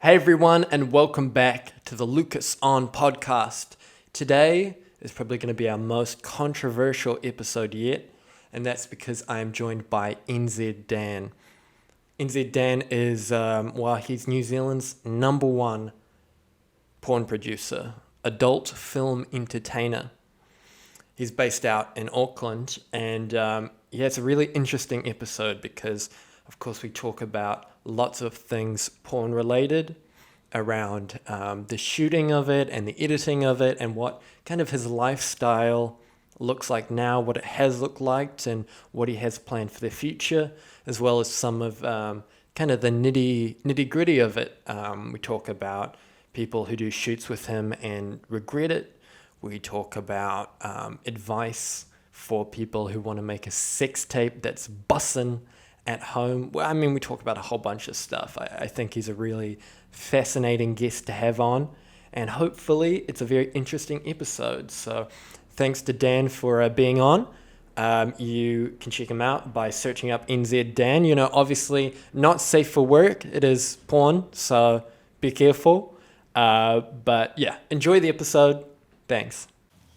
Hey everyone, and welcome back to the Lucas On podcast. Today is probably going to be our most controversial episode yet, and that's because I am joined by nzDan. nzDan is, he's New Zealand's number one porn producer, adult film entertainer. He's based out in Auckland, and it's a really interesting episode because, of course, we talk about lots of things porn related around the shooting of it and the editing of it and what kind of his lifestyle looks like now, what it has looked like, and what he has planned for the future, as well as some of kind of the nitty gritty of it. We talk about people who do shoots with him and regret it. We talk about advice for people who want to make a sex tape that's bussin' at home. Well, I mean, we talk about a whole bunch of stuff. I think he's a really fascinating guest to have on, and hopefully it's a very interesting episode. So thanks to Dan for being on. You can check him out by searching up nzDan. You know, obviously not safe for work. It is porn, so be careful. But yeah, enjoy the episode. Thanks.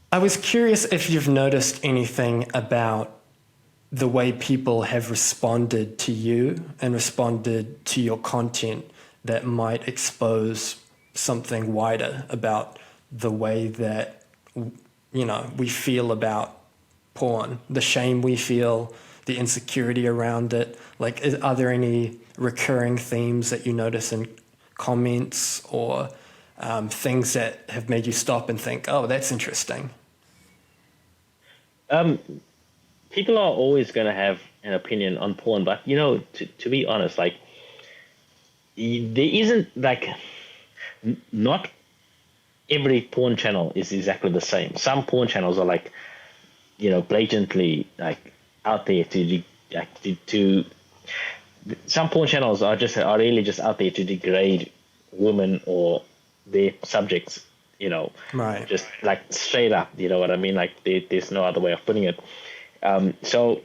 I was curious if you've noticed anything about the way people have responded to you and responded to your content that might expose something wider about the way that, we feel about porn, the shame we feel, the insecurity around it. Like, are there any recurring themes that you notice in comments or things that have made you stop and think, oh, that's interesting? Um, People are always going to have an opinion on porn, but to be honest, like there isn't like not every porn channel is exactly the same. Some porn channels are like blatantly like out there to some porn channels are really just out there to degrade women or their subjects, Right. just like straight up, you know what I mean? Like there's no other way of putting it. So,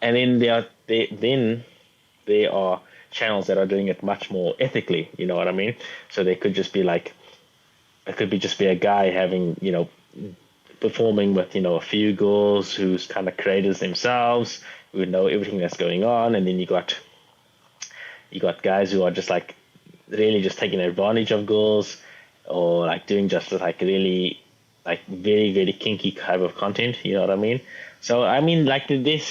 and then there are channels that are doing it much more ethically. You know what I mean? So they could just be like, it could be just be a guy having, performing with, a few girls who's kind of creators themselves, who know everything that's going on, and then you got guys who are just like really just taking advantage of girls, or like doing just like really like very very kinky type of content. You know what I mean? So I mean, like there's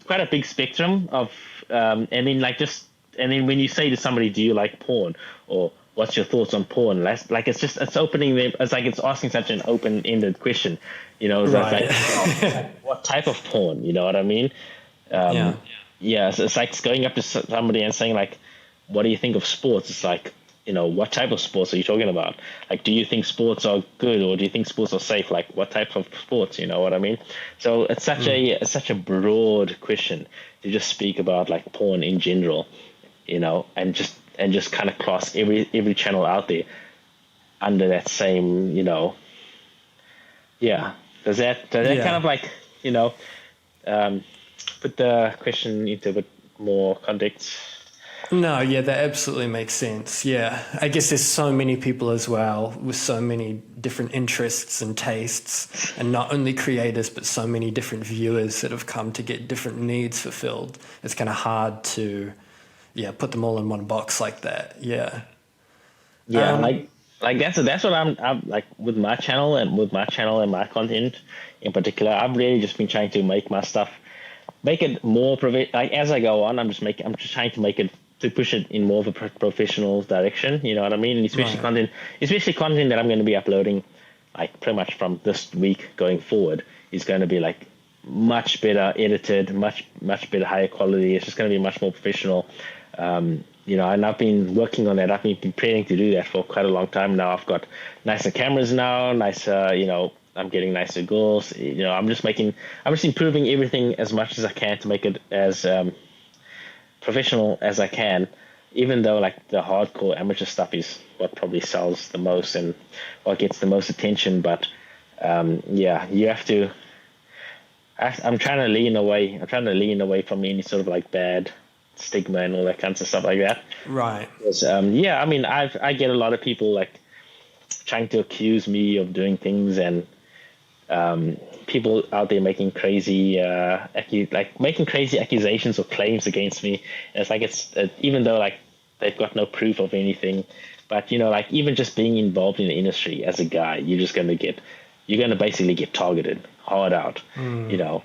quite a big spectrum of, and then like just and then when you say to somebody, do you like porn, or what's your thoughts on porn? Like it's opening them. It's like it's asking such an open-ended question. It's Right. like what type of porn? You know what I mean? Yeah. Um, yeah, so it's like going up to somebody and saying like, what do you think of sports? It's like, what type of sports are you talking about? Like, do you think sports are good, or do you think sports are safe? Like, what type of sports? You know what I mean? So it's such a broad question to just speak about like porn in general, and just kind of cross every channel out there under that same, yeah. Does that kind Yeah. of like, um, put the question into a bit more context? No, yeah, that absolutely makes sense. Yeah. I guess there's so many people as well with so many different interests and tastes, and not only creators, but so many different viewers that have come to get different needs fulfilled. It's kind of hard to, yeah, put them all in one box like that. Yeah. Yeah, like that's what I'm like with my channel and my content in particular. I've really just been trying to make it more like as I go on. I'm just trying to make it to push it in more of a professional direction. You know what I mean? And Right. especially content that I'm going to be uploading, like pretty much from this week going forward, is going to be like much better edited, much better, higher quality. It's just going to be much more professional. And I've been working on that. I've been preparing to do that for quite a long time now. I've got nicer cameras now, nicer, I'm getting nicer goals. I'm just improving everything as much as I can to make it as professional as I can, even though like the hardcore amateur stuff is what probably sells the most and what gets the most attention. But yeah, you have to. I'm trying to lean away. I'm trying to lean away from any sort of like bad. stigma and all that kinds of stuff like that. Right. Because, yeah, I mean, I get a lot of people like trying to accuse me of doing things, and people out there making crazy making crazy accusations or claims against me. And it's like even though like they've got no proof of anything, but like even just being involved in the industry as a guy, you're gonna basically get targeted hard out. You know,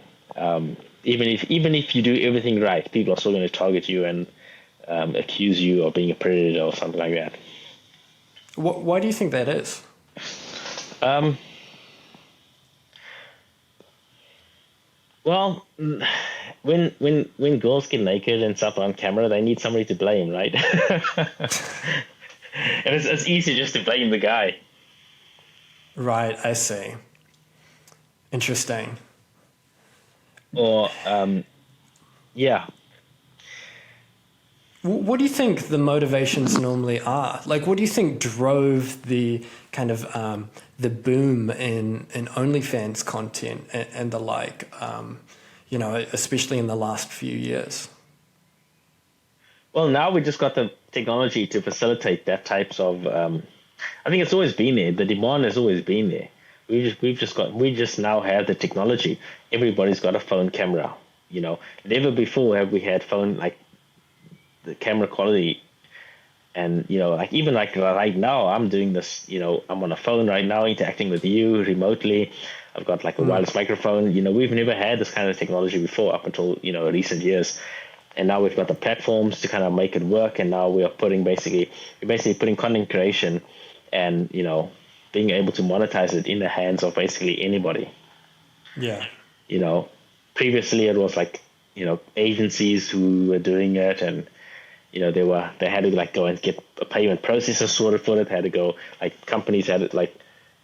even if you do everything right, people are still going to target you and accuse you of being a predator or something like that. Why do you think that is? Um, Well, when girls get naked and stuff on camera, they need somebody to blame, right? And it's easy just to blame the guy. Right, I see. Interesting. Or yeah. What do you think the motivations normally are? Like, what do you think drove the kind of the boom in OnlyFans content and the like, especially in the last few years? Well, now we just got the technology to facilitate that types of. I think it's always been there. The demand has always been there. We just now have the technology. Everybody's got a phone camera. Never before have we had phone like the camera quality, and like even like right now I'm doing this. I'm on a phone right now interacting with you remotely. I've got like a wireless microphone. We've never had this kind of technology before up until recent years. And now we've got the platforms to kind of make it work. And now we're basically putting content creation and, being able to monetize it in the hands of basically anybody. Yeah. Previously it was like, agencies who were doing it, and, they had to like go and get a payment processor sorted for it. They had to go, like companies had it, like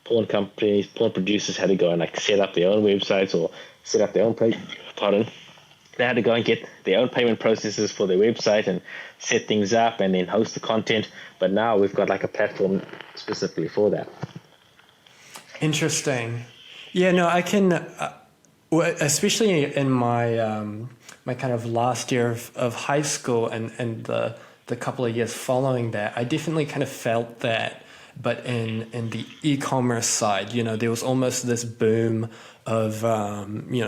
porn producers had to go and like set up their own websites or set up their own They had to go and get their own payment processes for their website and set things up and then host the content. But now we've got like a platform specifically for that. Interesting. Yeah, no, I can, especially in my my kind of last year of high school and the couple of years following that, I definitely kind of felt that. But in the e-commerce side, there was almost this boom of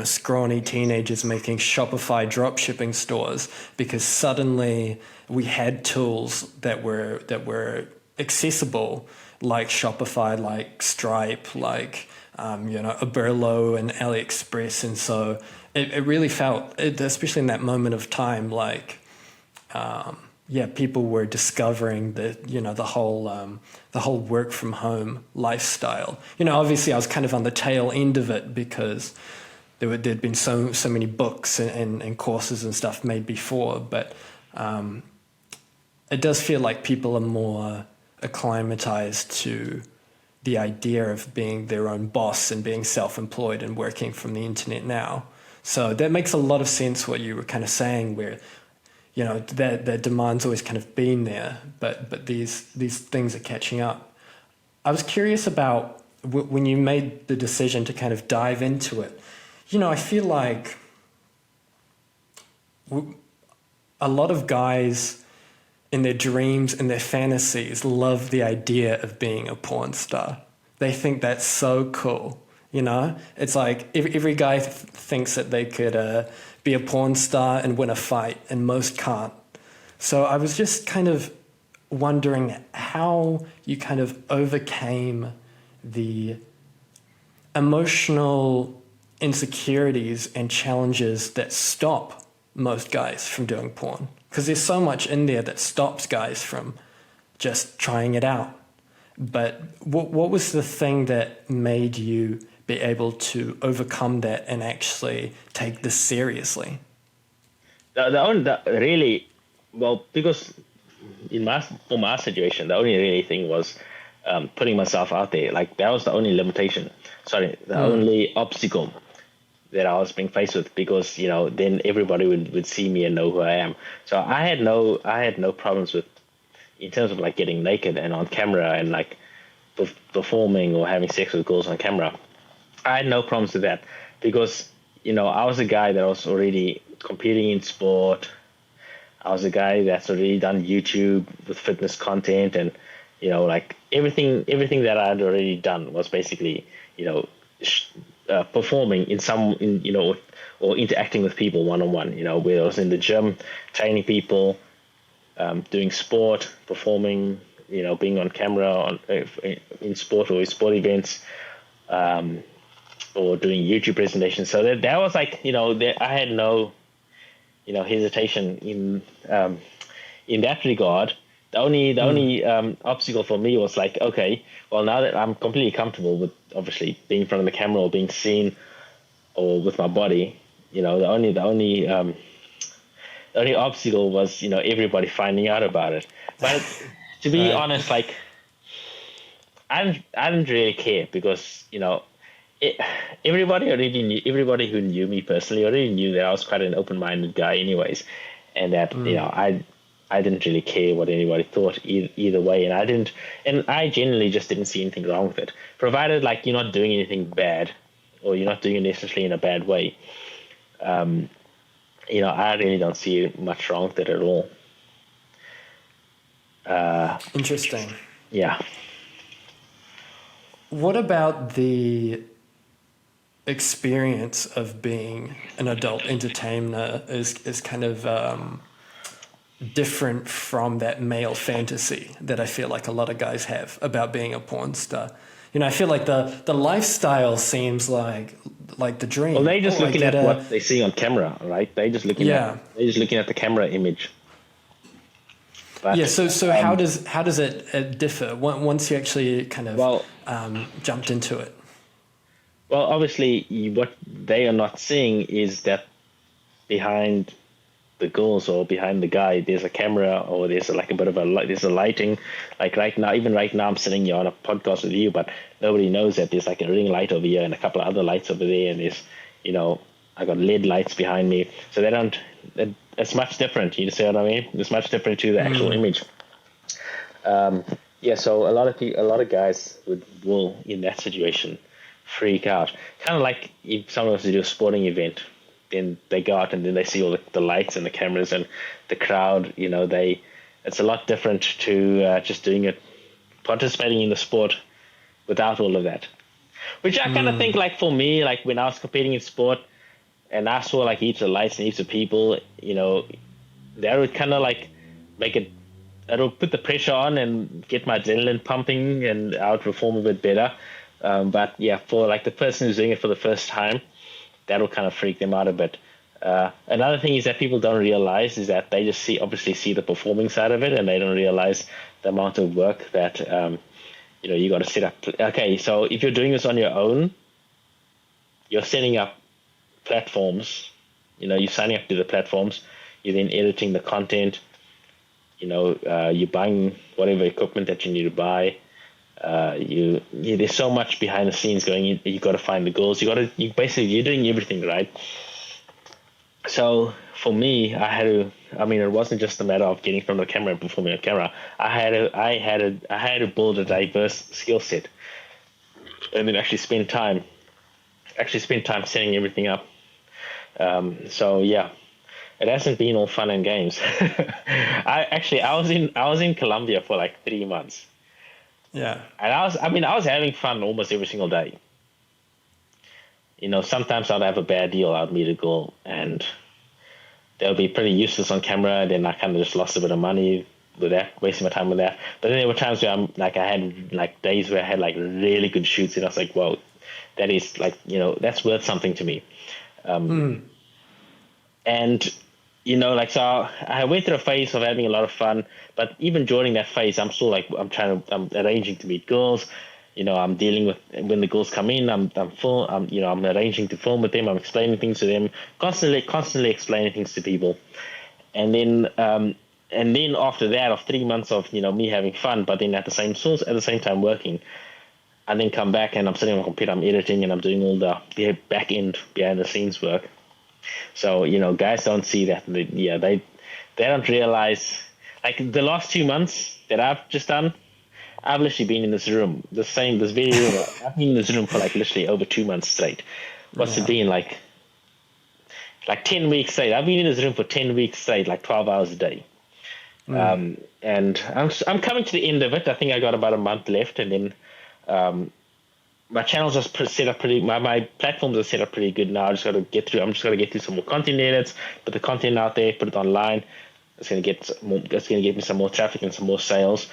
scrawny teenagers making Shopify drop shipping stores, because suddenly we had tools that were accessible, like Shopify, like Stripe, like Aberlo and AliExpress. And so it really felt, especially in that moment of time, like people were discovering the whole work from home lifestyle. Obviously I was kind of on the tail end of it, because there'd been so many books and courses and stuff made before, but it does feel like people are more acclimatized to the idea of being their own boss and being self-employed and working from the internet now. So that makes a lot of sense what you were kind of saying, where that demand's always kind of been there, but these things are catching up. I was curious about when you made the decision to kind of dive into it. I feel like a lot of guys in their dreams and their fantasies love the idea of being a porn star. They think that's so cool. It's like every guy thinks that they could be a porn star and win a fight, and most can't. So I was just kind of wondering how you kind of overcame the emotional insecurities and challenges that stop most guys from doing porn. Because there's so much in there that stops guys from just trying it out. But what was the thing that made you be able to overcome that and actually take this seriously? Because for my situation, the only really thing was putting myself out there. Like that was the only limitation. Only obstacle that I was being faced with, because then everybody would see me and know who I am. So I had no problems with, in terms of like getting naked and on camera and like performing or having sex with girls on camera. I had no problems with that, because I was a guy that was already competing in sport. I was a guy that's already done YouTube with fitness content, and like everything that I'd already done was basically performing in some in or interacting with people one on one. Whether I was in the gym, training people, doing sport, performing, being on camera in sport or sport events, or doing YouTube presentations. So that was like, I had no, hesitation in that regard. The only obstacle for me was like, okay, well, now that I'm completely comfortable with obviously being in front of the camera or being seen or with my body, the only obstacle was, everybody finding out about it. But to be Right. honest, like I didn't really care because, it, everybody who knew me personally already knew that I was quite an open-minded guy anyways, and that, I didn't really care what anybody thought either way. And I generally just didn't see anything wrong with it, provided like you're not doing anything bad or you're not doing it necessarily in a bad way. I really don't see much wrong with it at all. Interesting. Yeah. What about the experience of being an adult entertainer is kind of different from that male fantasy that I feel like a lot of guys have about being a porn star? I feel like the lifestyle seems like the dream. Well, they're just I looking get at what they see on camera, right? They're just looking at the camera image. But, yeah. So how does it differ once you actually kind of jumped into it? Well, obviously, what they are not seeing is that behind the girls or behind the guy, there's a camera or there's like a bit of there's a lighting. Like even right now, I'm sitting here on a podcast with you, but nobody knows that there's like a ring light over here and a couple of other lights over there, and there's, I got LED lights behind me, so they don't. It's much different. You see what I mean? It's much different to the actual image. So a lot of guys will in that situation freak out. Kind of like if someone was to do a sporting event, then they go out and then they see all the lights and the cameras and the crowd. It's a lot different to just doing it, participating in the sport without all of that. Which I kind of think, like for me, like when I was competing in sport and I saw like heaps of lights and heaps of people, that would kind of like make it. It'll put the pressure on and get my adrenaline pumping, and I would perform a bit better. But yeah, for like the person who's doing it for the first time, that'll kind of freak them out a bit. Another thing is that people don't realize is that they just obviously see the performing side of it, and they don't realize the amount of work that you got to set up. Okay, so if you're doing this on your own, you're setting up platforms. You're signing up to the platforms. You're then editing the content. You're buying whatever equipment that you need to buy. There's so much behind the scenes going in. You got to find the goals. You're doing everything, right? So for me, it wasn't just a matter of getting from the camera and performing on camera. I had to build a diverse skill set, and then actually spend time setting everything up. So yeah, it hasn't been all fun and games. I was in Colombia for like 3 months. Yeah. And I was having fun almost every single day. Sometimes I'd have a bad deal. I'd meet a girl and they'll be pretty useless on camera. Then I kind of just lost a bit of money with that, wasting my time with that. But then there were times where I had like days where I had like really good shoots, and I was like, whoa, that is like, that's worth something to me. And so I went through a phase of having a lot of fun, but even during that phase, I'm still like, I'm arranging to meet girls. I'm dealing with when the girls come in. I'm arranging to film with them. I'm explaining things to them, constantly explaining things to people. And then after that, of 3 months of me having fun, but then at the same time working, and then come back and I'm sitting on the computer, I'm editing and I'm doing all the back end behind the scenes work. So, guys don't see that. They don't realize, like the last 2 months that I've just done, I've literally been in this room, this very room. I've been in this room for like literally over 2 months straight. What's it been like like 10 weeks straight. I've been in this room for 10 weeks straight, like 12 hours a day. And I'm coming to the end of it. I think I got about a month left, and then my channels are set up pretty. My platforms are set up pretty good now. I just got to get through. I'm just got to get through some more content edits, put the content out there, put it online. It's gonna get more. It's gonna get me some more traffic and some more sales,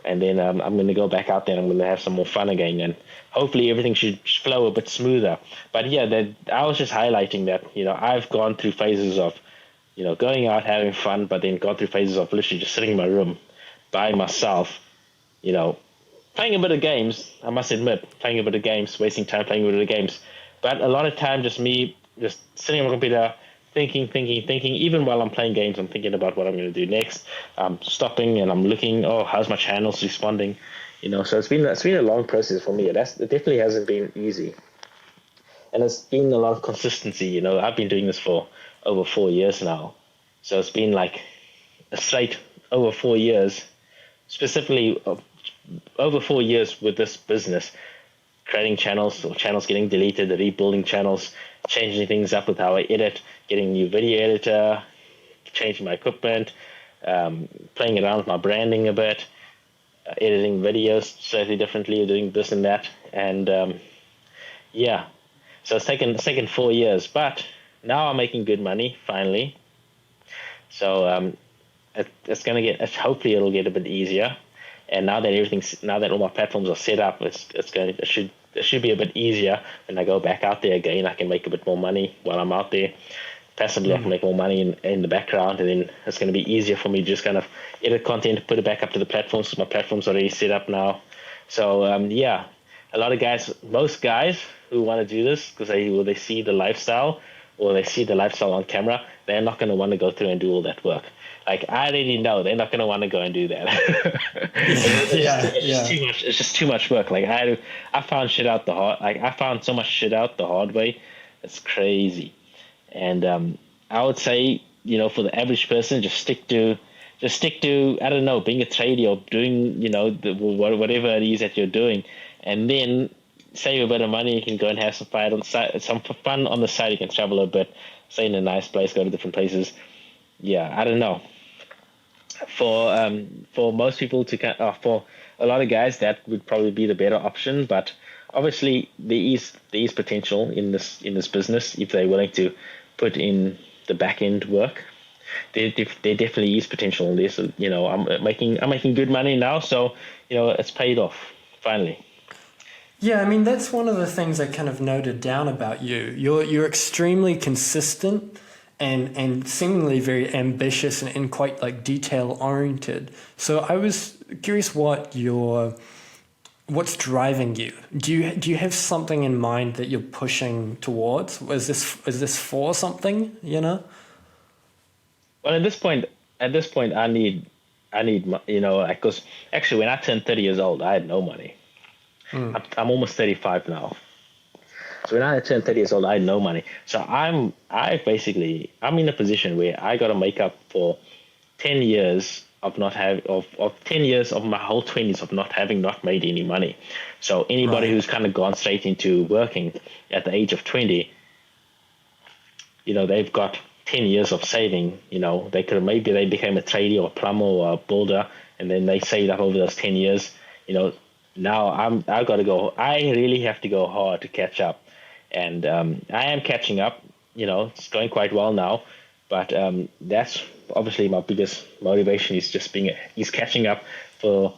and then I'm gonna go back out there and I'm gonna have some more fun again, and hopefully everything should flow a bit smoother. But yeah, I was just highlighting that I've gone through phases of going out having fun, but then gone through phases of literally just sitting in my room by myself, playing a bit of games. I must admit, playing a bit of games, wasting time playing a bit of games, but a lot of time just me just sitting on my computer. Thinking. Even while I'm playing games, I'm thinking about what I'm going to do next. I'm stopping and I'm looking. Oh, how's my channels responding? So it's been a long process for me. It definitely hasn't been easy, and it's been a lot of consistency. I've been doing this for over 4 years now, so it's been like a straight over 4 years, specifically over 4 years with this business. Creating channels or channels getting deleted, rebuilding channels, changing things up with how I edit, getting a new video editor, changing my equipment, playing around with my branding a bit, editing videos slightly differently, doing this and that, and yeah. So it's taken 4 years, but now I'm making good money finally. So it's gonna get. Hopefully it'll get a bit easier. And now that all my platforms are set up, it should be a bit easier when I go back out there again. I can make a bit more money while I'm out there. Passively, I can make more money in the background, and then it's going to be easier for me to just kind of edit content, put it back up to the platforms, because my platform's already set up now. So yeah, most guys who want to do this, because they see the lifestyle or they see the lifestyle on camera, they're not going to want to go through and do all that work. Like, I already know they're not going to want to go and do that. It's just too much. It's just too much work. Like, I found shit out the hard. Like, I found so much shit out the hard way. It's crazy. And I would say, for the average person, just stick to I don't know, being a tradie or doing whatever it is that you're doing, and then save a bit of money. You can go and have some fun on the side. On the side. You can travel a bit, stay in a nice place, go to different places. Yeah, I don't know. For most people for a lot of guys, that would probably be the better option. But obviously, there is potential in this business if they're willing to put in the back end work. There definitely is potential in this. I'm making good money now, so it's paid off finally. Yeah, I mean, that's one of the things I kind of noted down about you. You're extremely consistent and seemingly very ambitious and quite like detail oriented. So I was curious what's driving you. Do you have something in mind that you're pushing towards? Is this for something, Well, at this point, I need, because actually when I turned 30 years old, I had no money. I'm almost 35 now. So when I turned 30 years old, I had no money. So I'm in a position where I got to make up for 10 years of not have of 10 years of my whole 20s of not made any money. So anybody who's kind of gone straight into working at the age of 20, they've got 10 years of saving. Maybe they became a tradie or a plumber or a builder, and then they saved up over those 10 years. Now I've got to go. I really have to go hard to catch up. And I am catching up. It's going quite well now, but that's obviously my biggest motivation is catching up for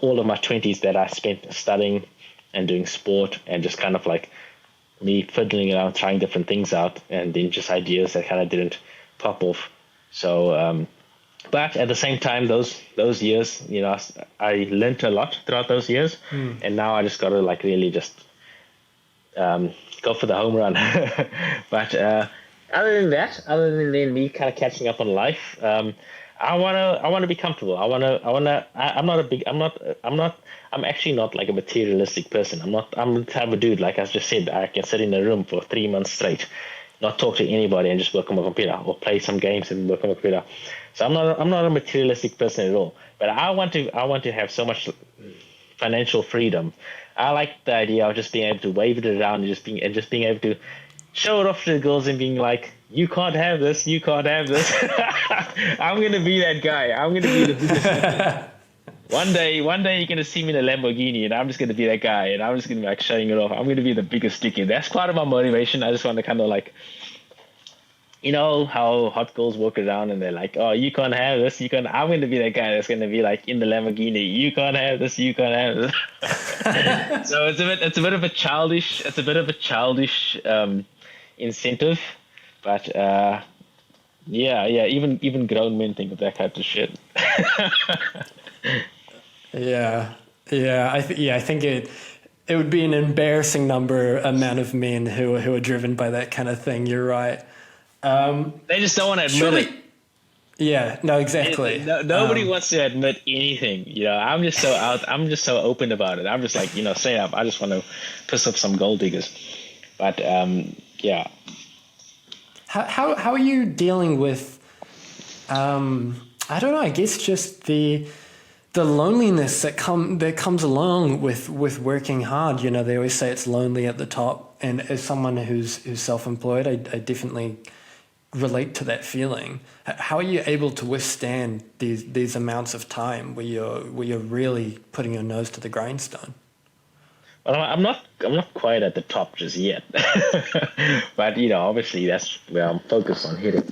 all of my 20s that I spent studying and doing sport and just kind of like me fiddling around, trying different things out, and then just ideas that kind of didn't pop off. So, but at the same time, those years, I learned a lot throughout those years, and now I just got to like really just go for the home run. But other than me kind of catching up on life, I wanna be comfortable. I'm actually not like a materialistic person. I'm the type of dude, like I just said, I can sit in a room for 3 months straight, not talk to anybody and just work on my computer or play some games and work on my computer. So I'm not a materialistic person at all. But I want to have so much financial freedom. I like the idea of just being able to wave it around and just being able to show it off to the girls and being like, you can't have this, you can't have this. I'm going to be that guy. I'm going to be the biggest. One day you're gonna see me in a Lamborghini, and I'm just gonna be that guy, and I'm just gonna be like showing it off. I'm gonna be the biggest dickhead. That's part of my motivation. I just want to kind of like, you know how hot girls walk around and they're like, "Oh, you can't have this. You can't." I'm gonna be that guy that's gonna be like in the Lamborghini. You can't have this. You can't have this. So it's a bit of a childish incentive, but yeah. Even grown men think of that kind of shit. Yeah, I think it would be an embarrassing amount of men who are driven by that kind of thing. You're right. They just don't want to admit it. Yeah, no, exactly. Nobody wants to admit anything. You know, I'm just so out. I'm just so open about it. I'm just like, you know, say up. I just want to piss off some gold diggers. But yeah. How are you dealing with? I don't know. I guess just the loneliness that comes along with working hard. You know, they always say it's lonely at the top, and as someone who's self-employed, I definitely relate to that feeling. How are you able to withstand these amounts of time where you're really putting your nose to the grindstone? Well, I'm not quite at the top just yet, but you know, obviously that's where I'm focused on hitting.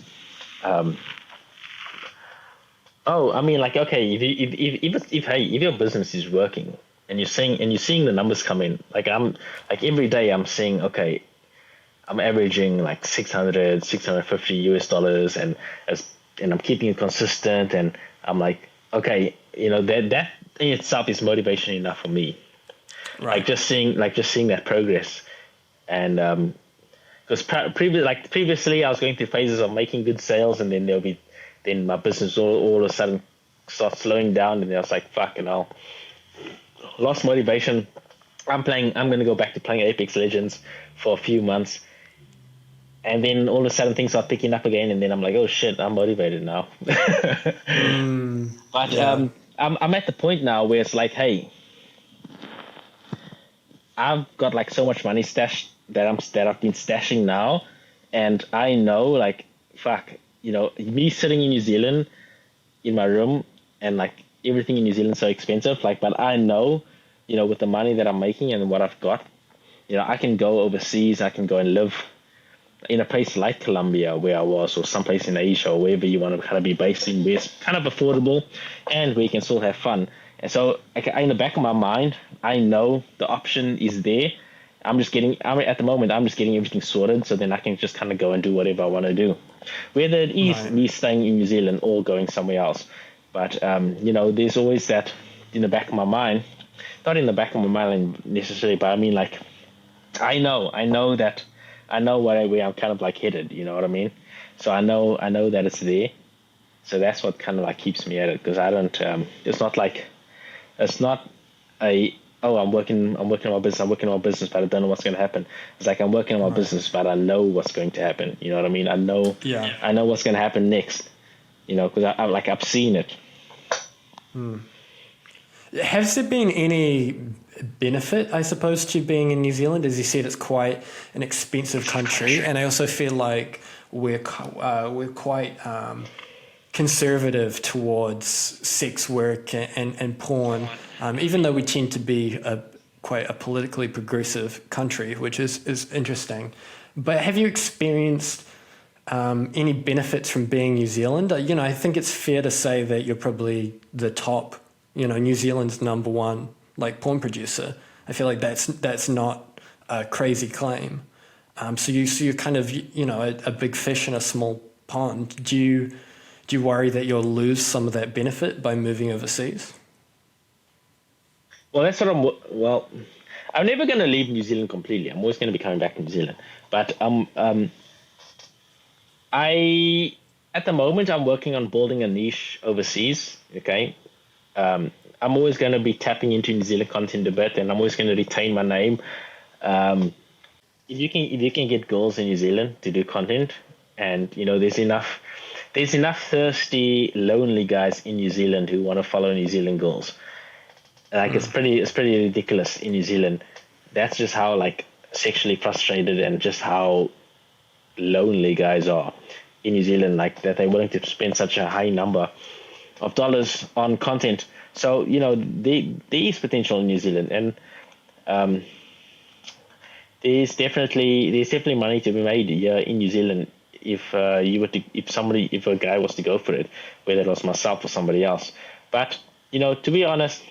I mean, like, okay, if your business is working and you're seeing the numbers come in, like every day I'm seeing, okay, I'm averaging like 650 US dollars, and I'm keeping it consistent, and I'm like, okay, you know, that in itself is motivation enough for me. Right. Like just seeing that progress, and because previously I was going through phases of making good sales, and then my business all of a sudden starts slowing down, and I was like, fucking hell, lost motivation. I'm going to go back to playing Apex Legends for a few months, and then all of a sudden things start picking up again, and then I'm like, oh shit, I'm motivated now. But yeah. I'm at the point now where it's like, hey, I've got like so much money stashed that I've been stashing now, and I know, like, fuck, you know, me sitting in New Zealand in my room, and like everything in New Zealand is so expensive, like, but I know, you know, with the money that I'm making and what I've got, you know, I can go overseas, I can go and live in a place like Colombia where I was, or someplace in Asia, or wherever you want to kind of be based in, where it's kind of affordable and where you can still have fun. And so in the back of my mind, I know the option is there. At the moment, I'm just getting everything sorted, so then I can just kind of go and do whatever I want to do. Whether it is me staying in New Zealand or going somewhere else. But, you know, there's always that in the back of my mind, not in the back of my mind necessarily, but I mean, like, I know where I'm kind of like headed, you know what I mean? So I know that it's there. So that's what kind of like keeps me at it, because I don't, it's not I'm working on my business, but I don't know what's going to happen. It's like I'm working on my business, but I know what's going to happen. You know what I mean? I know what's going to happen next, you know, because I've seen it. Has there been any benefit, I suppose, to being in New Zealand? As you said, it's quite an expensive country, and I also feel like we're quite conservative towards sex work and porn, even though we tend to be quite a politically progressive country, which is interesting. But have you experienced any benefits from being New Zealand? You know, I think it's fair to say that you're probably the top, you know, New Zealand's number one, like, porn producer. I feel like that's not a crazy claim. So you're kind of, you know, a big fish in a small pond. Do you worry that you'll lose some of that benefit by moving overseas? Well, that's what I'm never going to leave New Zealand completely. I'm always going to be coming back to New Zealand. But at the moment, I'm working on building a niche overseas. Okay. I'm always going to be tapping into New Zealand content a bit, and I'm always going to retain my name. If you can get girls in New Zealand to do content, and you know, there's enough thirsty, lonely guys in New Zealand who want to follow New Zealand girls. Like, it's pretty ridiculous in New Zealand. That's just how, like, sexually frustrated and just how, lonely guys are in New Zealand, like that they're willing to spend such a high number of dollars on content. So there is potential in New Zealand, and there's definitely money to be made here in New Zealand if if a guy was to go for it, whether it was myself or somebody else. But to be honest,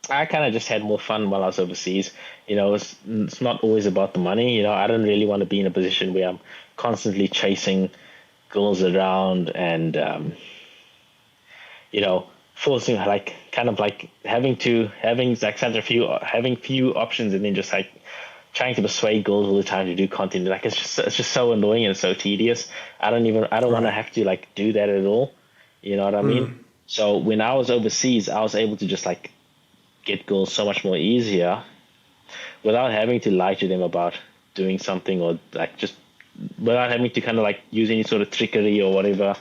I kind of just had more fun while I was overseas. It's not always about the money. I don't really want to be in a position where I'm constantly chasing girls around and forcing like kind of like having like such having few options and then just like trying to persuade girls all the time to do content. Like it's just so annoying and so tedious. I don't want to have to like do that at all. You know what I mean? So when I was overseas, I was able to just like get girls so much more easier without having to lie to them about doing something, or like just without having to kind of like use any sort of trickery or whatever,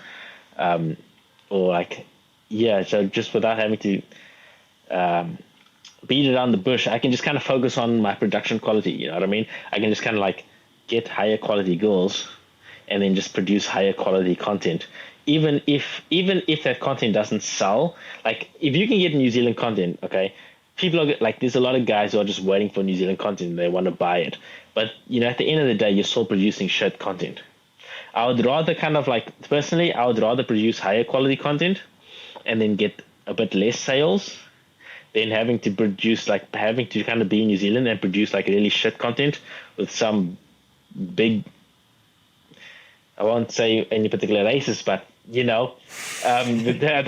or like so just without having to beat around the bush. I can just kind of focus on my production quality. You know what I mean? I can just kind of like get higher quality girls and then just produce higher quality content. Even if that content doesn't sell, like if you can get New Zealand content, okay, people are like, there's a lot of guys who are just waiting for New Zealand content and they want to buy it. But at the end of the day, you're still producing shit content. I would rather personally, I would rather produce higher quality content and then get a bit less sales than having to kind of be in New Zealand and produce like really shit content with some big, I won't say any particular racist, but I don't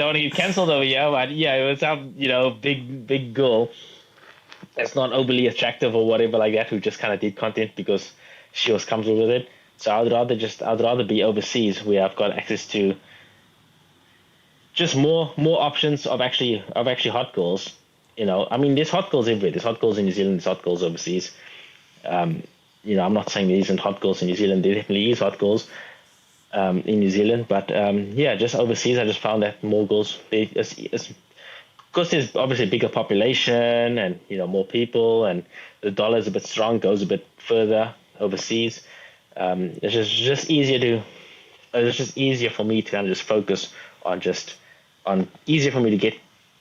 want to get cancelled over here, but yeah, it was some big girl that's not overly attractive or whatever like that, who just kind of did content because she was comfortable with it. So I'd rather be overseas where I've got access to just more options of actually hot girls. I mean, there's hot girls everywhere. There's hot girls in New Zealand. There's hot girls overseas. I'm not saying there isn't hot girls in New Zealand. There definitely is hot girls in New Zealand. But just overseas, I just found that more girls. Because there's obviously a bigger population and more people, and the dollar is a bit strong, goes a bit further overseas. It's just easier for me to kind of just focus easier for me to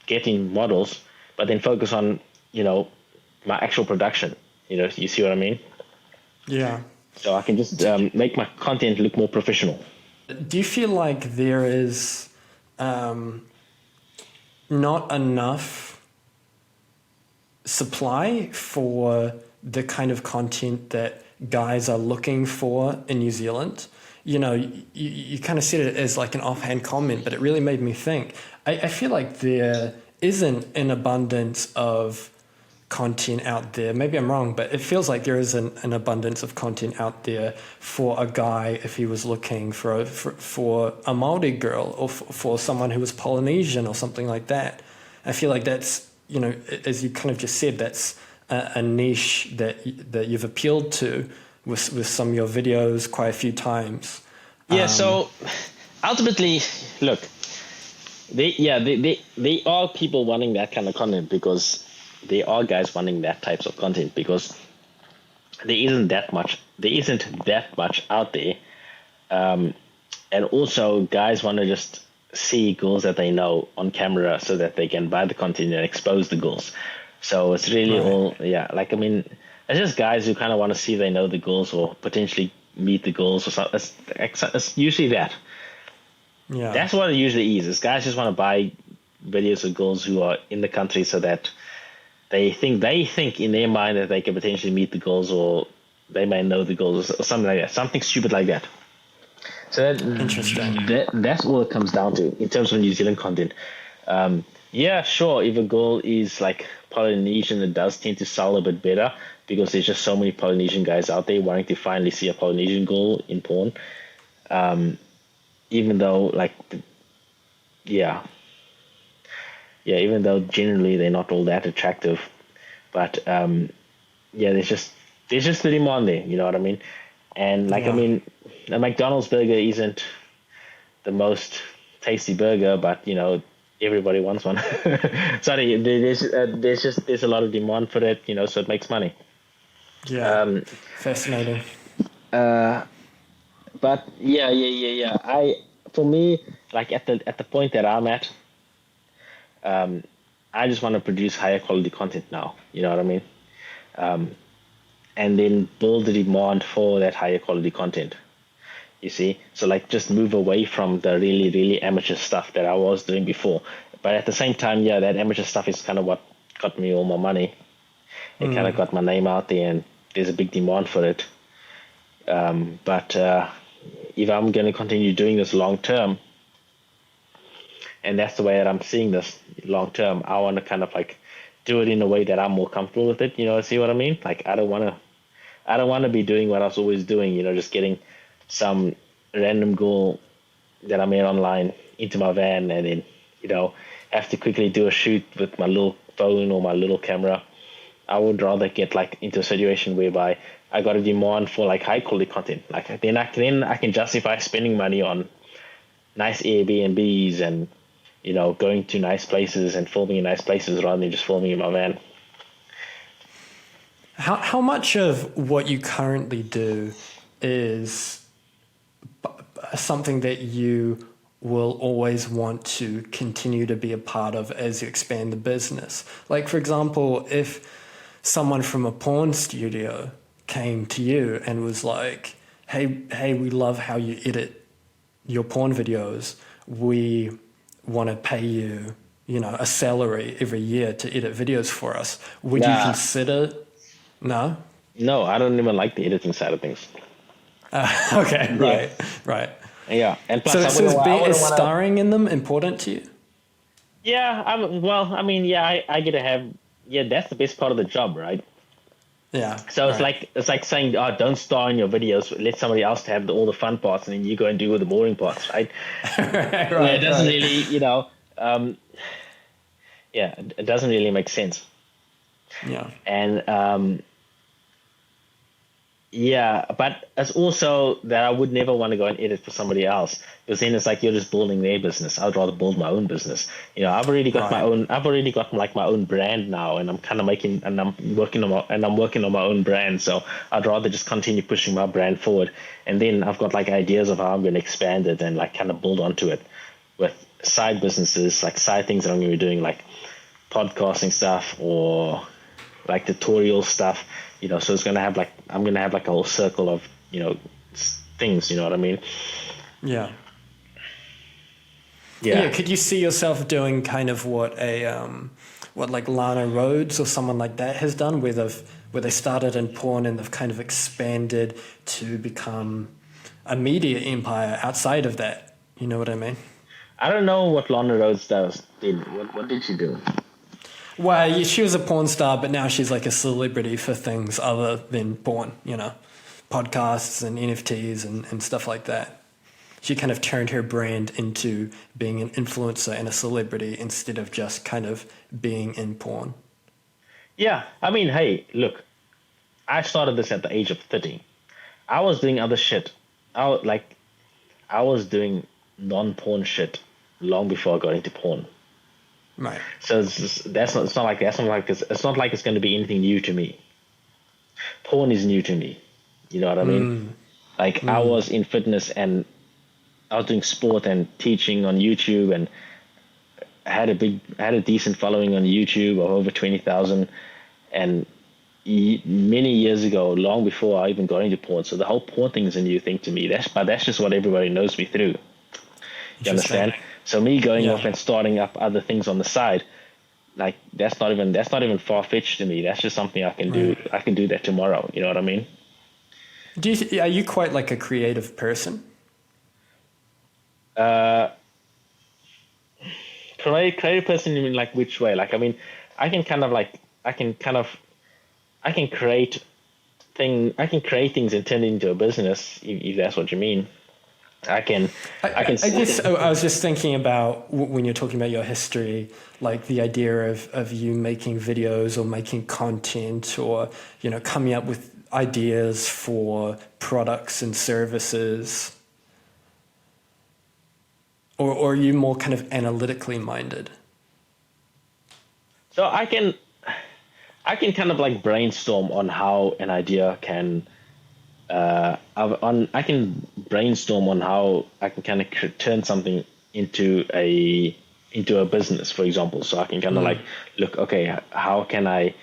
get in models, but then focus on my actual production. You see what I mean? Yeah. So I can just make my content look more professional. Do you feel like there is not enough supply for the kind of content that guys are looking for in New Zealand? You kind of said it as like an offhand comment, but it really made me think. I feel like there isn't an abundance of content out there. Maybe I'm wrong, but it feels like there is an abundance of content out there for a guy if he was looking for a Māori girl, or for someone who was Polynesian or something like that. I feel like that's, as you kind of just said, that's a niche that you've appealed to with some of your videos quite a few times. Yeah. So ultimately, look, they are people wanting that kind of content, because there are guys wanting that types of content, because there isn't that much out there, and also guys want to just see girls that they know on camera so that they can buy the content and expose the girls. So it's really it's just guys who kind of want to see they know the girls or potentially meet the girls or something. It's usually that. Yeah. That's what it usually is. Guys just want to buy videos of girls who are in the country so that they think in their mind that they can potentially meet the girls, or they may know the girls, or something like that. Something stupid like that. So Interesting. That's all it comes down to in terms of New Zealand content. Sure, if a girl is like Polynesian, it does tend to sell a bit better, because there's just so many Polynesian guys out there wanting to finally see a Polynesian girl in porn. Even though even though generally they're not all that attractive, but there's just the demand there. You know what I mean? And I mean, a McDonald's burger isn't the most tasty burger, but everybody wants one. Sorry, there's a lot of demand for it, so it makes money. Yeah. Fascinating. But yeah. For me, like at the point that I'm at, um, I just want to produce higher quality content now. You know what I mean? Um, and then build the demand for that higher quality content. You see, so like just move away from the really amateur stuff that I was doing before. But at the same time, yeah, that amateur stuff is kind of what got me all my money. It kind of got my name out there, and there's a big demand for it. But if I'm going to continue doing this long term, and that's the way that I'm seeing this long term, I want to kind of like do it in a way that I'm more comfortable with it. You know, see what I mean? Like I don't want to be doing what I was always doing. You know, just getting some random girl that I met online into my van, and then have to quickly do a shoot with my little phone or my little camera. I would rather get like into a situation whereby I got a demand for like high quality content. Like then I can justify spending money on nice Airbnbs and going to nice places and filming in nice places rather than just filming in my van. How much of what you currently do is something that you will always want to continue to be a part of as you expand the business? Like, for example, if someone from a porn studio came to you and was like, hey, we love how you edit your porn videos. We want to pay you, a salary every year to edit videos for us. Would you consider? No? No, I don't even like the editing side of things. Okay, right. Yeah, and plus, is starring in them important to you? Yeah, I get to have. Yeah, that's the best part of the job, right? Yeah. So it's like saying, oh, don't star in your videos. Let somebody else have all the fun parts, and then you go and do all the boring parts, right? It doesn't really, it doesn't really make sense. Yeah. And yeah, but it's also that I would never want to go and edit for somebody else, because then it's like you're just building their business. I'd rather build my own business. I've already got my own. I've already got like my own brand now, and I'm kind of I'm working on my own brand. So I'd rather just continue pushing my brand forward, and then I've got like ideas of how I'm going to expand it and like kind of build onto it with side businesses, like side things that I'm going to be doing, like podcasting stuff or like tutorial stuff. So it's gonna have like I'm gonna have like a whole circle of things. You know what I mean? Yeah. Yeah. Could you see yourself doing kind of what like Lana Rhodes or someone like that has done, where they started in porn and they've kind of expanded to become a media empire outside of that? You know what I mean? I don't know what Lana Rhodes did. What did she do? Well, she was a porn star, but now she's like a celebrity for things other than porn, podcasts and NFTs and stuff like that. She kind of turned her brand into being an influencer and a celebrity instead of just kind of being in porn. Yeah, I mean, hey, look, I started this at the age of 30. I was doing other shit. I was doing non-porn shit long before I got into porn. Right. So it's not like it's going to be anything new to me. Porn is new to me. You know what I mean? I was in fitness and I was doing sport and teaching on YouTube, and had a decent following on YouTube of over 20,000, and many years ago, long before I even got into porn. So the whole porn thing is a new thing to me. That's just what everybody knows me through. You understand? So me going off and starting up other things on the side, like that's not even far fetched to me. That's just something I can do. I can do that tomorrow. You know what I mean? Are you quite like a creative person? Creative person in like which way? Like, I mean, I can create things and turn it into a business if that's what you mean. I was just thinking about when you're talking about your history, like the idea of you making videos or making content, or coming up with ideas for products and services, or are you more kind of analytically minded? So I can kind of like brainstorm on how an idea can I can brainstorm on how I can kind of turn something into a business, for example. So I can kind of like look, okay, how can I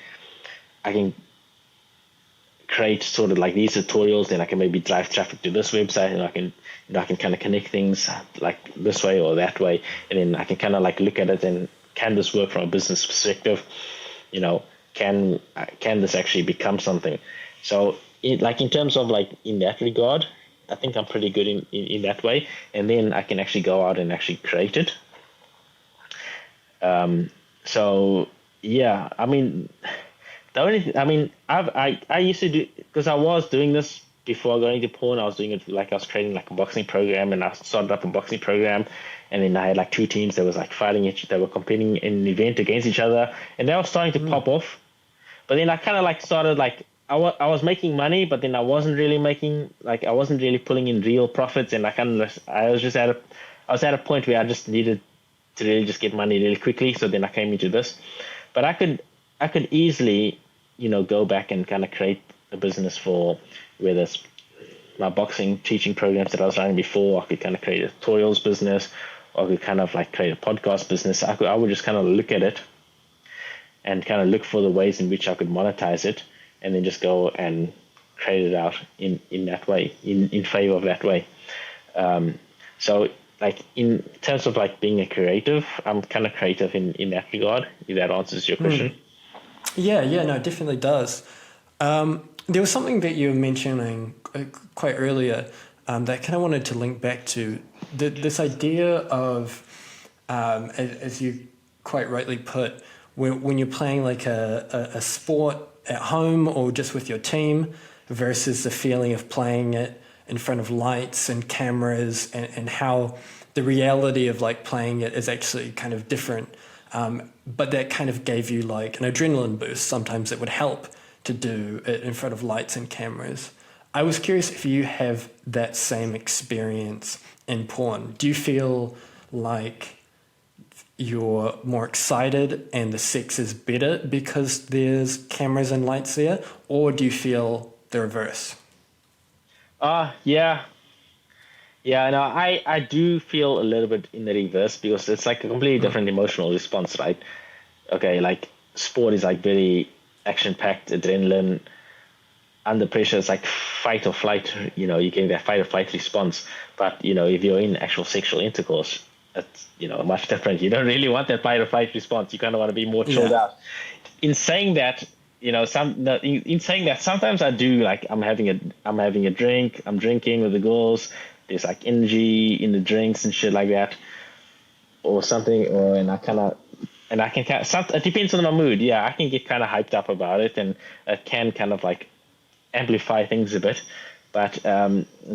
can create sort of like these tutorials, then I can maybe drive traffic to this website, and I can kind of connect things like this way or that way, and then I can kind of like look at it and can this work from a business perspective? You know, can this actually become something? So in terms of like in that regard, I think I'm pretty good in that way, and then I can actually go out and actually create it. So yeah, I mean, the only I mean, I used to do, because I was doing this before going to porn. I was doing it like I was creating like a boxing program, and I started up a boxing program, and then I had like two teams that was like fighting they were competing in an event against each other, and they were starting to pop off. But then I kind of like started like I was making money, but then I wasn't really making, like I wasn't really pulling in real profits, and I was just I was at a point where I just needed to really just get money really quickly. So then I came into this, but I could easily, go back and kind of create a business for, whether it's my boxing teaching programs that I was running before. I could kind of create a tutorials business, or I could kind of like create a podcast business. I would just kind of look at it and kind of look for the ways in which I could monetize it, and then just go and create it out in that way, in favor of that way. So like in terms of like being a creative, I'm kind of creative in that regard, if that answers your question. Yeah, no, it definitely does. There was something that you were mentioning quite earlier that kind of wanted to link back to this idea of, as you quite rightly put, when you're playing like a sport at home or just with your team versus the feeling of playing it in front of lights and cameras, and how the reality of like playing it is actually kind of different. But that kind of gave you like an adrenaline boost. Sometimes it would help to do it in front of lights and cameras. I was curious if you have that same experience in porn. Do you feel like you're more excited and the sex is better because there's cameras and lights there, or do you feel the reverse? Yeah. Yeah, no, I do feel a little bit in the reverse, because it's like a completely different emotional response, right? Okay, like sport is like very action packed, adrenaline, under pressure. It's like fight or flight, you get that fight or flight response. But, if you're in actual sexual intercourse, it's, much different. You don't really want that fight or flight response. You kind of want to be more chilled Yeah. out. In saying that, in saying that, sometimes I do, like I'm having a drink, I'm drinking with the girls. There's like energy in the drinks and shit like that, or something, and I can kind of, it depends on my mood. Yeah, I can get kind of hyped up about it, and it can kind of like amplify things a bit. But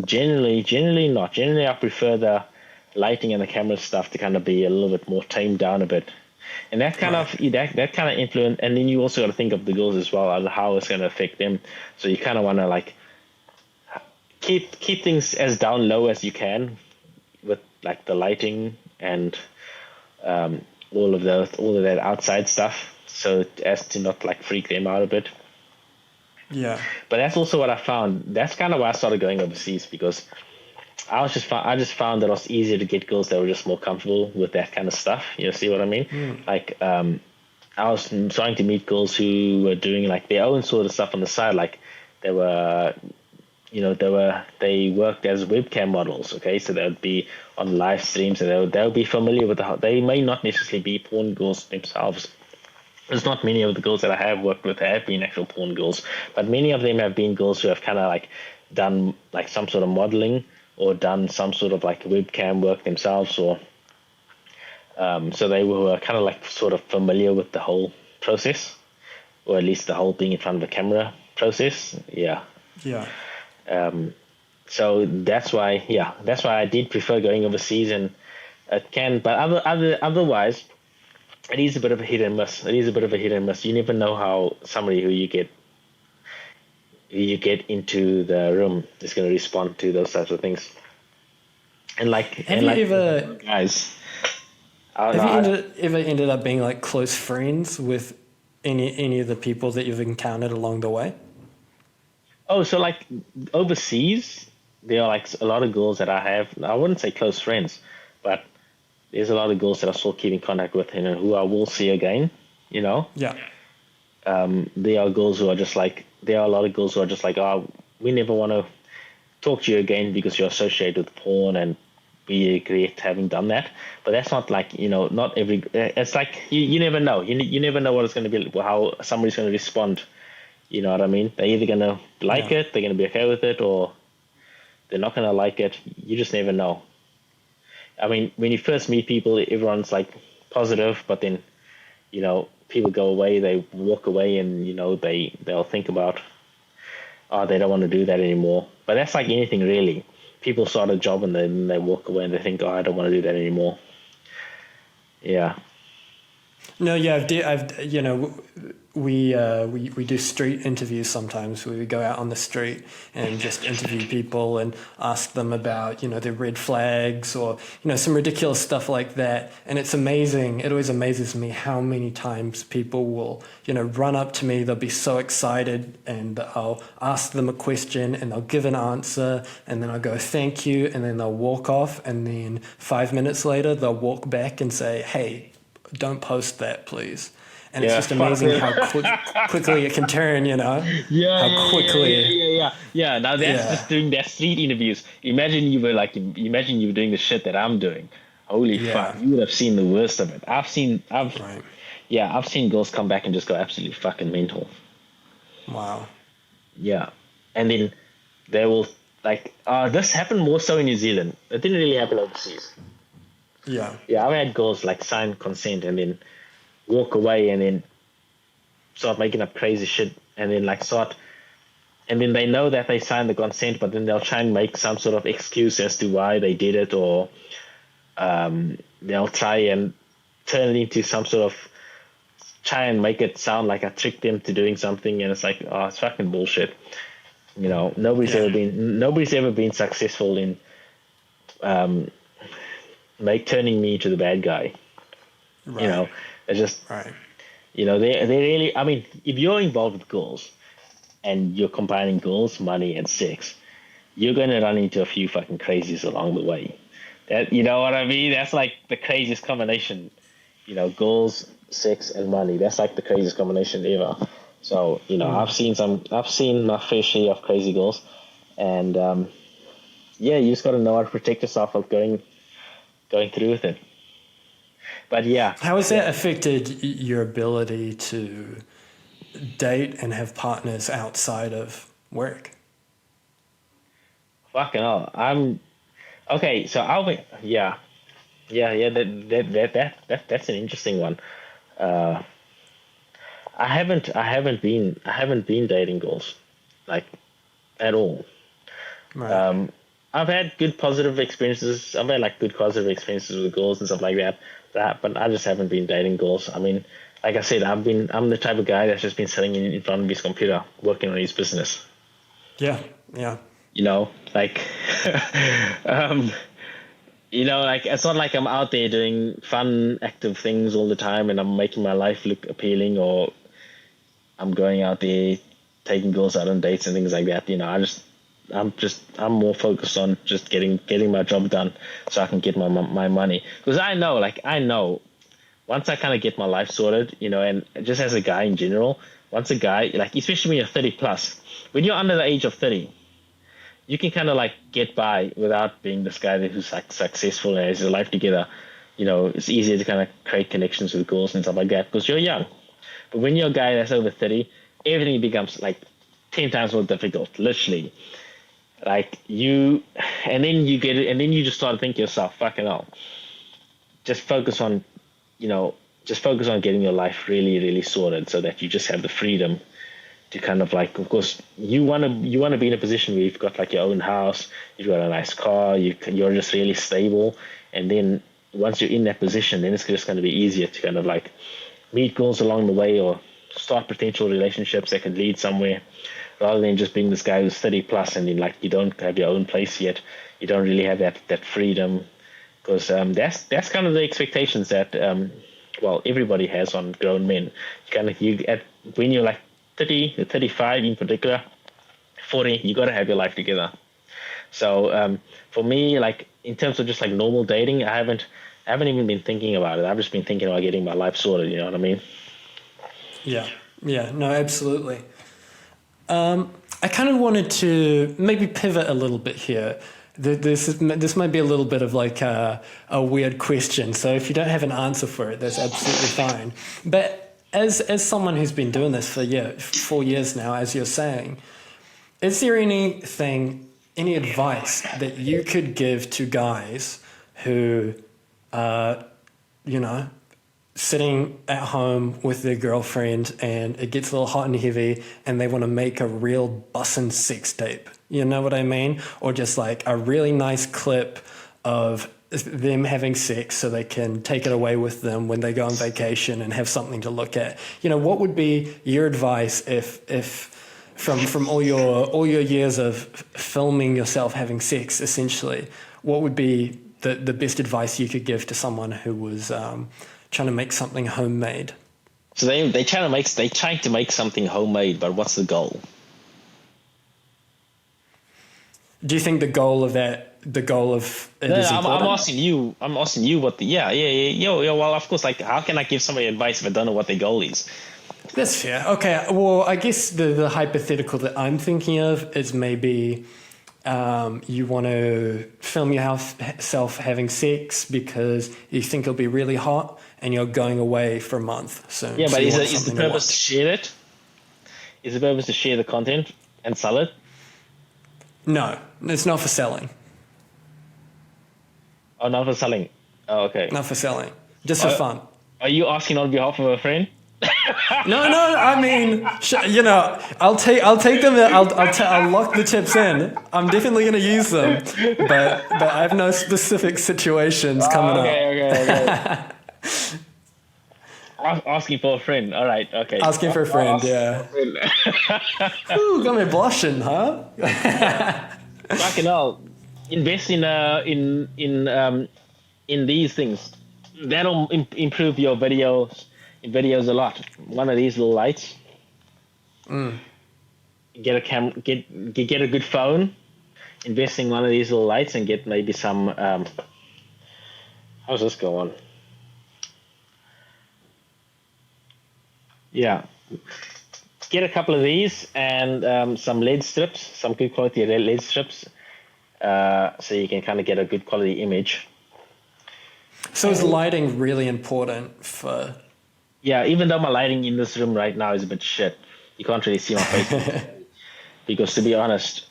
generally not. Generally, I prefer the lighting and the camera stuff to kind of be a little bit more tamed down a bit. And that kind Right. of that kind of influence, and then you also got to think of the girls as well, and how it's going to affect them. So you kind of want to like keep things as down low as you can, with like the lighting and all of that outside stuff, so as to not like freak them out a bit. Yeah. But that's also what I found. That's kind of why I started going overseas, because I just found that it was easier to get girls that were just more comfortable with that kind of stuff. You see what I mean? Like I was starting to meet girls who were doing like their own sort of stuff on the side. Like they were, they worked as webcam models. Okay, so they would be on live streams, and they would be familiar with they may not necessarily be porn girls themselves. There's not many of the girls that I have worked with have been actual porn girls, but many of them have been girls who have kind of like done like some sort of modeling, or done some sort of like webcam work themselves, or so they were kind of like sort of familiar with the whole process, or at least the whole being in front of a camera process. Yeah. Yeah. So that's why I did prefer going overseas, and it can, but otherwise, it is a bit of a hit and miss. It is a bit of a hit and miss. You never know how somebody who you get into the room is going to respond to those types of things. And Have you ever guys, I don't have you know. ever ended up being like close friends with any of the people that you've encountered along the way? Oh, so like overseas, there are like a lot of girls that I have. I wouldn't say close friends, but there's a lot of girls that I still keep in contact with and who I will see again. You know, Yeah. there are girls who are just like there are a lot of girls who are just like, oh, we never want to talk to you again because you're associated with porn and we regret having done that. But that's not like, not every. It's like you never know. You never know what it's going to be, how somebody's going to respond. You know what I mean? They're either going to like Yeah. it, they're going to be okay with it, or they're not going to like it. You just never know. I mean, when you first meet people, everyone's like positive, but then, people go away, they walk away, and, they'll think about, oh, they don't want to do that anymore. But that's like anything really. People start a job and then they walk away and they think, oh, I don't want to do that anymore. Yeah. No, yeah, we do street interviews sometimes where we go out on the street and just interview people and ask them about, their red flags or, some ridiculous stuff like that. And it's amazing. It always amazes me how many times people will, run up to me. They'll be so excited and I'll ask them a question and they'll give an answer and then I'll go, thank you. And then they'll walk off. And then 5 minutes later, they'll walk back and say, hey, don't post that, please. And it's Yeah, just fuck amazing it. how quickly it can turn, how quickly. Yeah. Now that's Yeah, just doing that street interviews. Imagine you were doing the shit that I'm doing. Holy fuck, yeah, you would have seen the worst of it. right. I've seen girls come back and just go absolutely fucking mental. Wow. Yeah, and then they will this happened more so in New Zealand. It didn't really happen overseas. Yeah, Yeah, I've had girls like sign consent and then walk away and then start making up crazy shit and then and then they know that they signed the consent, but then they'll try and make some sort of excuse as to why they did it, or they'll try and turn it into some sort of try and make it sound like I tricked them to doing something, and it's like, oh, it's fucking bullshit. yeah, Nobody's ever been successful in um, turning me to the bad guy. right, It's just right. they really. I mean, if you're involved with girls and you're combining girls, money, and sex, you're gonna run into a few fucking crazies along the way. That you know what I mean? That's like the craziest combination. Girls, sex, and money. That's like the craziest combination ever. So Mm. I've seen my fair share of crazy girls, and yeah, you just got to know how to protect yourself of going through with it. But yeah, How has yeah, that affected your ability to date and have partners outside of work? fucking hell. I'm okay. So I'll be yeah, yeah. That's an interesting one. Uh, I haven't been dating girls like at all. Right. Um, I've had good positive experiences. I've had like good positive experiences with girls and stuff like that. But I just haven't been dating girls. I mean, like I said, I'm the type of guy that's just been sitting in front of his computer working on his business. Yeah, yeah, Like, um, like it's not like I'm out there doing fun, active things all the time, and I'm making my life look appealing, or I'm going out there taking girls out on dates and things like that. I'm more focused on just getting my job done so I can get my money, because I know once I kind of get my life sorted, and just as a guy in general, once a guy, like especially when you're 30 plus, when you're under the age of 30, you can kind of like get by without being this guy who's like successful and has his life together. It's easier to kind of create connections with girls and stuff like that because you're young. But when you're a guy that's over 30, everything becomes like 10 times more difficult, literally. Like and then you get it, and then you just start to think to yourself, fucking hell, just focus on, you know, just focus on getting your life really, really sorted so that you just have the freedom to kind of like, of course, you want to be in a position where you've got like your own house, you've got a nice car, you're just really stable, and then once you're in that position, then it's just going to be easier to kind of like meet girls along the way or start potential relationships that could lead somewhere, rather than just being this guy who's 30 plus and then like you don't have your own place yet, you don't really have that freedom, because that's kind of the expectations that everybody has on grown men. When you're like 30 to 35 in particular, 40, you got to have your life together. So for me, like in terms of just like normal dating, I haven't even been thinking about it. I've just been thinking about getting my life sorted. You know what I mean? Yeah. Yeah. No, absolutely. I kind of wanted to maybe pivot a little bit here. This might be a little bit of like a weird question. So if you don't have an answer for it, that's absolutely fine. But as someone who's been doing this for 4 years now, as you're saying, is there any advice that you could give to guys who are, sitting at home with their girlfriend and it gets a little hot and heavy and they want to make a real bussin' sex tape? You know what I mean? Or just like a really nice clip of them having sex so they can take it away with them when they go on vacation and have something to look at. What would be your advice if from all your years of filming yourself having sex, essentially, what would be the best advice you could give to someone who was trying to make something homemade? So they trying to make something homemade, but what's the goal? Do you think the goal of it is I'm important? asking you what the well, of course, like how can I give somebody advice if I don't know what their goal is? That's fair. Okay. Well, I guess the hypothetical that I'm thinking of is maybe you want to film yourself having sex because you think it'll be really hot and you're going away for a month soon. Yeah, so but you want is the something purpose to watch. share it? Is the purpose to share the content and sell it? No, it's not for selling. Oh, not for selling. Oh, okay. Not for selling. Just for fun. Are you asking on behalf of a friend? No. I mean, I'll take them. I'll lock the tips in. I'm definitely going to use them, but I have no specific situations coming up. Okay. Asking for a friend. All right. Okay. Asking for a friend. Yeah. Ooh, got me blushing, huh? Fucking hell. Invest in these things. That'll improve your videos a lot. One of these little lights. Get a camera. Get a good phone. Invest in one of these little lights and get maybe some. How's this go on? Yeah. Get a couple of these and some LED strips, some good quality LED strips, so you can kind of get a good quality image. So is lighting really important for? Yeah, even though my lighting in this room right now is a bit shit, you can't really see my face. Because to be honest,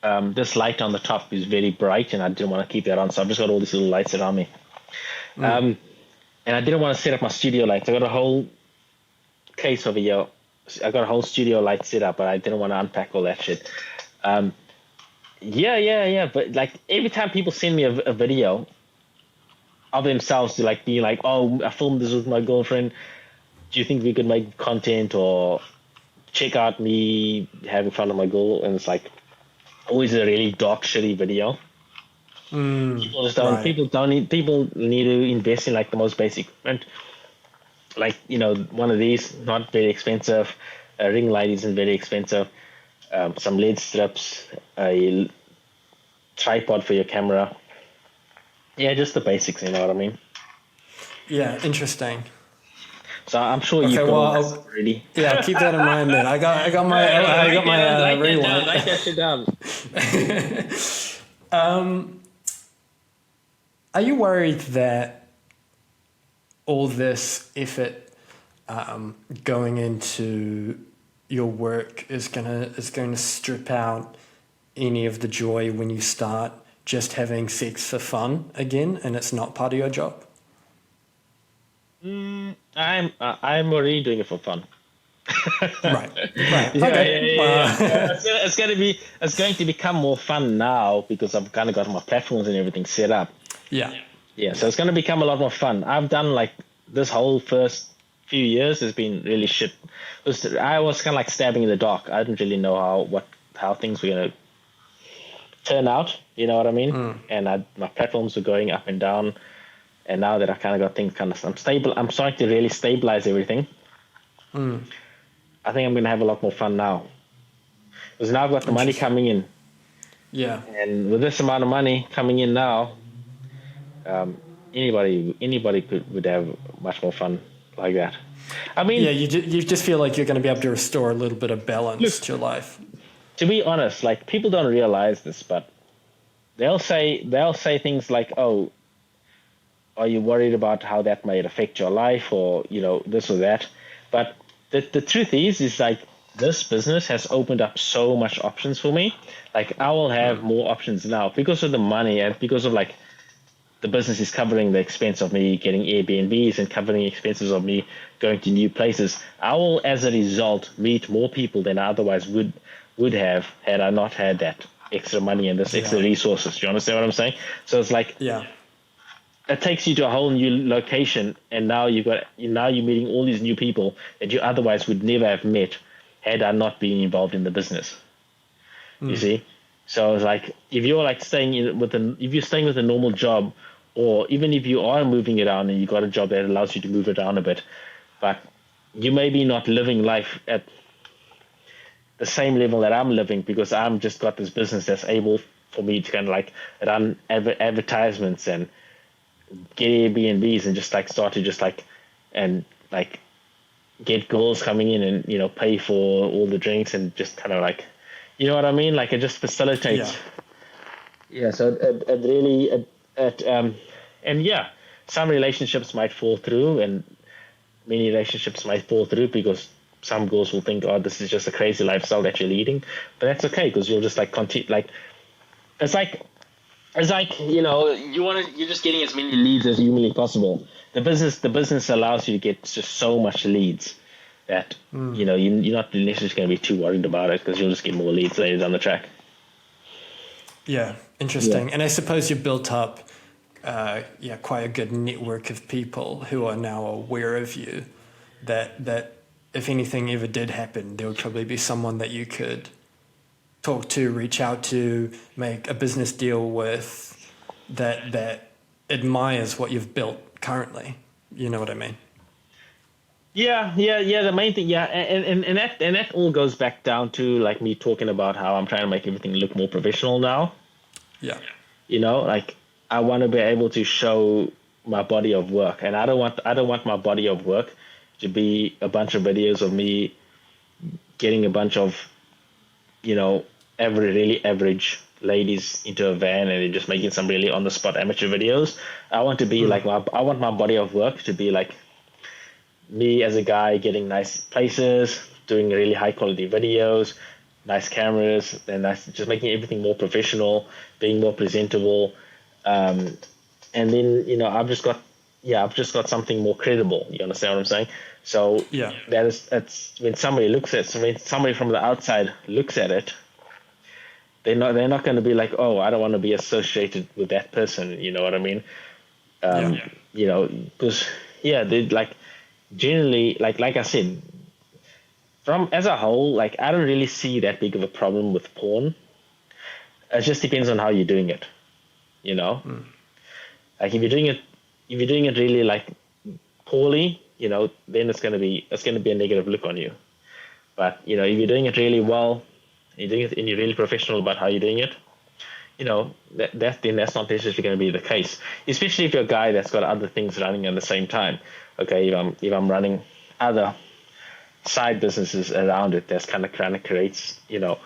this light on the top is very bright and I didn't want to keep that on, so I've just got all these little lights around me. And I didn't want to set up my studio lights. I got a whole case over here. I got a whole studio light set up, but I didn't want to unpack all that shit. Yeah. But like every time people send me a video of themselves, like being like, "Oh, I filmed this with my girlfriend. Do you think we could make content or check out me having fun with my girl?" And it's like always a really dark, shitty video. People just don't. Right. People need to invest in like the most basic equipment. Like one of these, not very expensive. A ring light isn't very expensive. Some LED strips, a tripod for your camera. Yeah, just the basics. You know what I mean? Yeah, interesting. So I'm sure you've got this already. Yeah, I'll keep that in mind then. I got my ring light. Write that shit down. Are you worried that all this effort going into your work is going to strip out any of the joy when you start just having sex for fun again, and it's not part of your job? I'm already doing it for fun. Right. Yeah, Okay. Yeah. It's going to become more fun now because I've kind of got my platforms and everything set up. Yeah. So it's going to become a lot more fun. I've done like this whole first few years has been really shit. I was kind of like stabbing in the dark. I didn't really know how things were going to turn out. You know what I mean? And my platforms were going up and down. And now that I kind of got things I'm stable. I'm starting to really stabilize everything. I think I'm going to have a lot more fun now. Because now I've got the money coming in. Yeah. And with this amount of money coming in now, anybody would have much more fun like that. I Yeah, mean, you just feel like you're going to be able to restore a little bit of balance look, to your life. to be honest, like people don't realize this, but they'll say things like, "Oh, are you worried about how that might affect your life, or this or that?" But the truth is like this business has opened up so much options for me. Like I will have more options now because of the money and because of like the business is covering the expense of me getting Airbnbs and covering expenses of me going to new places. I will, as a result, meet more people than I otherwise would have had I not had that extra money and this extra resources. Do you understand what I'm saying? So it's like Yeah. it takes you to a whole new location, and now you're meeting all these new people that you otherwise would never have met had I not been involved in the business. You see? So it's like if you're like if you're staying with a normal job, or even if you are moving around and you got a job that allows you to move around a bit, but you may be not living life at the same level that I'm living because I'm just got this business that's able for me to kind of like run advertisements and get Airbnbs and just like start to just like and like get girls coming in and pay for all the drinks and just kind of like what I mean, like it just facilitates. So it really and yeah, some relationships might fall through and many relationships might fall through because some girls will think, oh, this is just a crazy lifestyle that you're leading, but that's okay because you'll just like continue. Like it's like you're just getting as many leads as humanly possible. The business allows you to get just so much leads that you're not necessarily going to be too worried about it because you'll just get more leads later down the track. Yeah, interesting. Yeah. And I suppose you built up quite a good network of people who are now aware of you, that if anything ever did happen, there would probably be someone that you could talk to, reach out to, make a business deal with, that admires what you've built currently. You know what I mean? Yeah. The main thing, and that all goes back down to like me talking about how I'm trying to make everything look more professional now. Yeah. Like I want to be able to show my body of work, and I don't want my body of work to be a bunch of videos of me getting a bunch of really average ladies into a van and just making some really on the spot amateur videos. I want to be I want my body of work to be like me as a guy getting nice places, doing really high quality videos, nice cameras, and just making everything more professional, being more presentable. And then I've just got something more credible. You understand what I'm saying? So it's when somebody from the outside looks at it, they're not going to be like, oh, I don't want to be associated with that person. You know what I mean? Because they like generally like I said, from as a whole, like I don't really see that big of a problem with porn. It just depends on how you're doing it. Like if you're doing it really like poorly, then it's gonna be a negative look on you. But if you're doing it really well, you're doing it and you're really professional about how you're doing it, then that's not necessarily going to be the case. Especially if you're a guy that's got other things running at the same time. Okay, if I'm running other side businesses around it, that's kind of creates you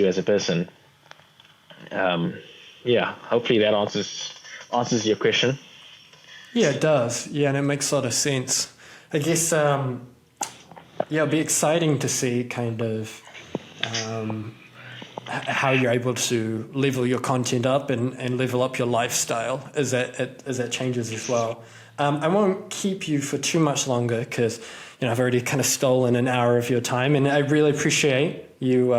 as a person. Hopefully that answers your question. Yeah, it does. Yeah, and it makes a lot of sense. I guess, it'll be exciting to see kind of how you're able to level your content up and level up your lifestyle as that changes as well. I won't keep you for too much longer because I've already kind of stolen an hour of your time, and I really appreciate you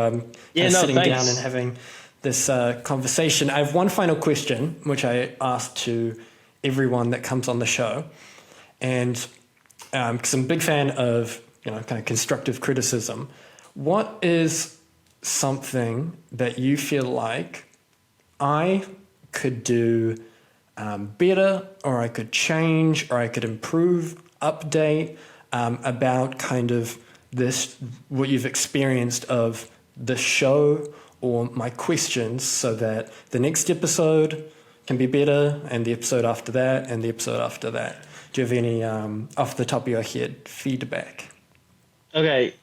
sitting down and having this conversation. I have one final question, which I ask to everyone that comes on the show, and because I'm a big fan of kind of constructive criticism. What is something that you feel like I could do better, or I could change, or I could improve, update about kind of this, what you've experienced of the show or my questions so that the next episode can be better, and the episode after that, and the episode after that. Do you have any, off the top of your head, feedback? Okay.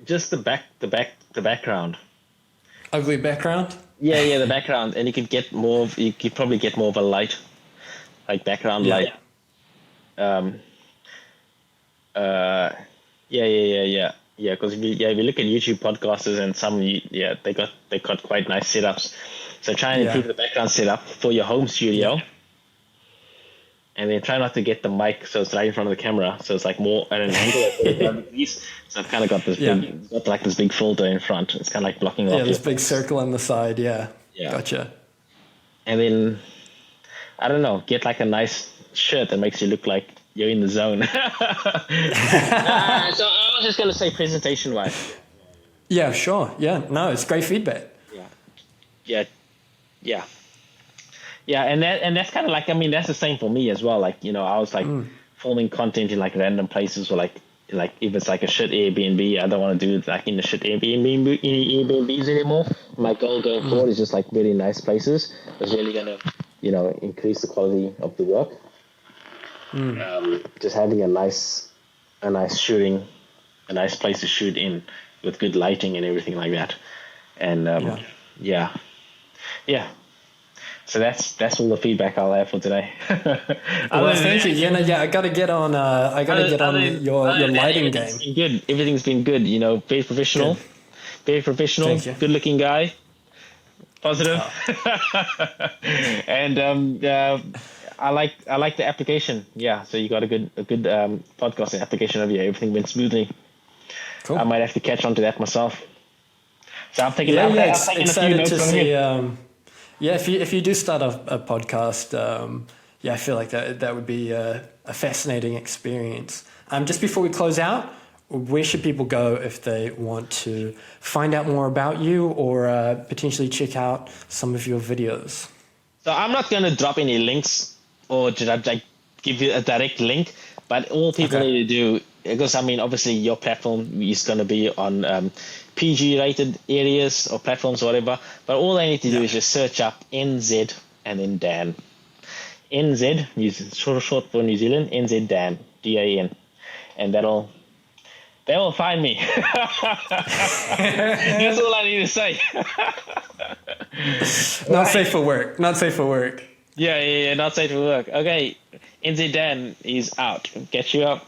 Just the background. Ugly background? Yeah, the background, and you could get more. You could probably get more of a light, like background light. Yeah. Because if you look at YouTube podcasters and some, they got quite nice setups. So try and improve the background setup for your home studio, and then try not to get the mic so it's right in front of the camera, so it's like more at an angle of 45 degrees. So I've kind of got this this big filter in front. It's kind of like blocking off. Yeah, this big circle on the side. Yeah. Gotcha. And then I don't know, get like a nice shirt that makes you look like you're in the zone. So I was just gonna say presentation wise. Yeah, sure. Yeah, no, it's great feedback. Yeah, and that's kind of like, I mean, that's the same for me as well. Like, you know, I was like filming content in like random places, or like if it's like a shit Airbnb, I don't want to do it like in the shit Airbnbs anymore. My goal going forward is just like really nice places. It's really gonna, you know, increase the quality of the work. Just having a nice shooting, a nice place to shoot in with good lighting and everything like that. And yeah. So that's all the feedback I'll have for today. Well, thank you. Yeah, I gotta get on. Your lighting game. Good. Everything's been good. You know, very professional. Thank you. Good looking guy. Positive. And I like the application. Yeah. So you got a good podcasting application over here. Everything went smoothly. Cool. I might have to catch on to that myself. So I'm taking excited a few to notes see. If you do start a podcast, I feel like that would be a fascinating experience. Just before we close out, where should people go if they want to find out more about you or potentially check out some of your videos? So I'm not going to drop any links or like give you a direct link, but all people need to do, because I mean, obviously your platform is going to be on PG rated areas or platforms or whatever, but all they need to do is just search up NZ and then Dan. NZ, short for New Zealand, nzDan, DAN, and they will find me. That's all I need to say. Not safe for work. Yeah, not safe for work. Okay, nzDan is out. Catch you up.